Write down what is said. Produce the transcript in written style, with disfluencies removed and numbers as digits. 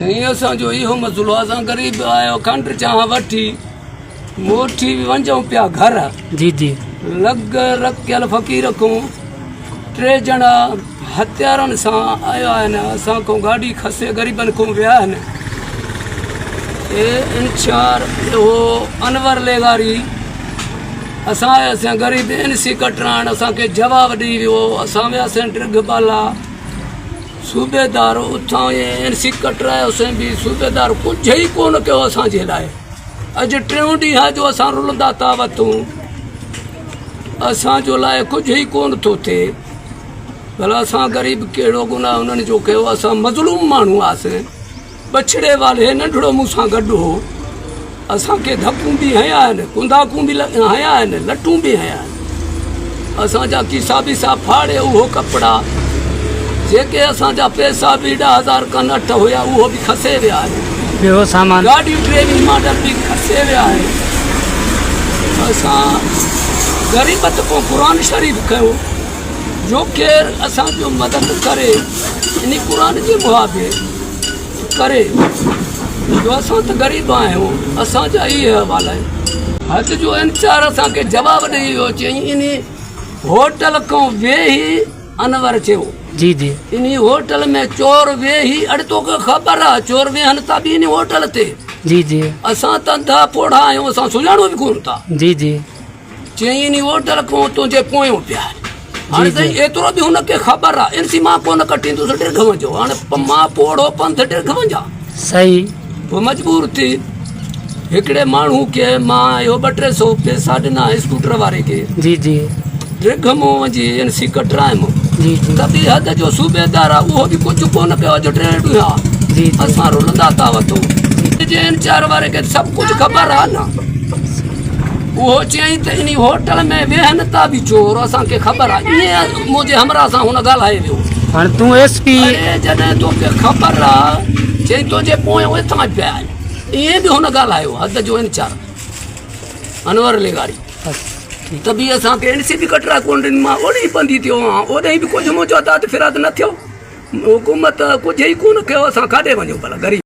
असांजो इहो मसलो आहे, असां ग़रीब आहियो, खंड चाह वठी मोठी वञूं पिया घर। जी जी लग रखियल फ़क़ीर को टे ॼणा हथियारनि सां आया आहिनि, असां खां गाॾी खसे ग़रीबनि खां विया आहिनि। इंचार इहो अनवर लेगारी असां आयासीं ग़रीब एनसी कटराइण, असांखे जवाबु ॾेई वियो। असां वियासीं ड्रिगबाला, सूबेदार उतां एनसी कटरायोसीं बि सूबेदार कुझु ई कोन कयो असांजे लाइ। अॼु टियों ॾींहं आहे जो असां रुलंदा था वठूं, असांजो लाइ कुझु ई कोन थो थिए। भला असां ग़रीब कहिड़ो गुनाह उन्हनि जो कयो? असां मज़लूम माण्हू हुआसीं, बछड़े वाले नंढड़ो मूंसां गॾु हो। असांखे धपूं बि हया आहिनि, कुंदाकूं बि हया आहिनि, लटूं बि हया आहिनि। असांजा किसा बिसा फाड़े उहो कपिड़ा, जेके असांजा पैसा बि 10,000 खनि 8 हुया उहो बि खसे विया आहिनि। ॿियो सामान गाॾी ड्राइविंग मॉडल बि खसे विया आहिनि। असां ग़रीबत को क़ुर शरीफ़ कयो, जो केरु असांजो मदद करे इन क़ुर जे मुआबे करे, जो असां त ग़रीब आहियूं। असांजा इहे अहवाल आहिनि। हद जो इंचार असांखे जवाबु ॾेई वियो, चई इन होटल खां वेही अनवर चयो, जी जी इन होटल में चोर वेही, अड़े तोखे ख़बर आहे चोर वेहनि था बि इन होटल ते। जी जी असां तंधा पोड़ा आहियूं, असां सुञाणो बि कोन था। जी जी चई इन होटल खां तुंहिंजे पोयों पिया। हाणे ताईं एतिरो बि हुनखे ख़बर आहे, इनसी मां कोन कटींदुसि, ॾिर्घ वञो। हाणे मां पोड़ो पंथ ॾिर्घ वञा, सही। पोइ मजबूर थी हिकिड़े माण्हू खे मां इहो 200-300 पैसा ॾिना स्कूटर वारे खे। जी जी ॾिर्घ मां वञी एनसी कटरायमि। जी जी तॾहिं हद जो सूबेदार आहे, उहो बि कुझु कोन कयो। अॼु 3 ॾींहं जी असां रुलंदा था वठूं, जे इंचार वारे खे सभु कुझु ख़बर आहे न। उहो चयईं त इन होटल में वेहनि था बि चोर, असांखे ख़बर आहे। ईअं मुंहिंजे हमरा सां हुन ॻाल्हाए वियो। हाणे तूं SP जॾहिं तोखे ख़बर आहे, चई तुंहिंजे पोयां हितां पिया आहिनि, ईअं बि हुन ॻाल्हायो। हद जो इंचार अनवर लेगारी। त बि असांखे एनसी बि कटरा कोन ॾिनी। मां ओॾे ई बंदी थियो आहियां, ओॾे बि कुझु मुंहिंजो दाद फिराद न थियो। हुकूमत कुझु ई कोन कयो। असां काॾे वञूं भला ग़रीब?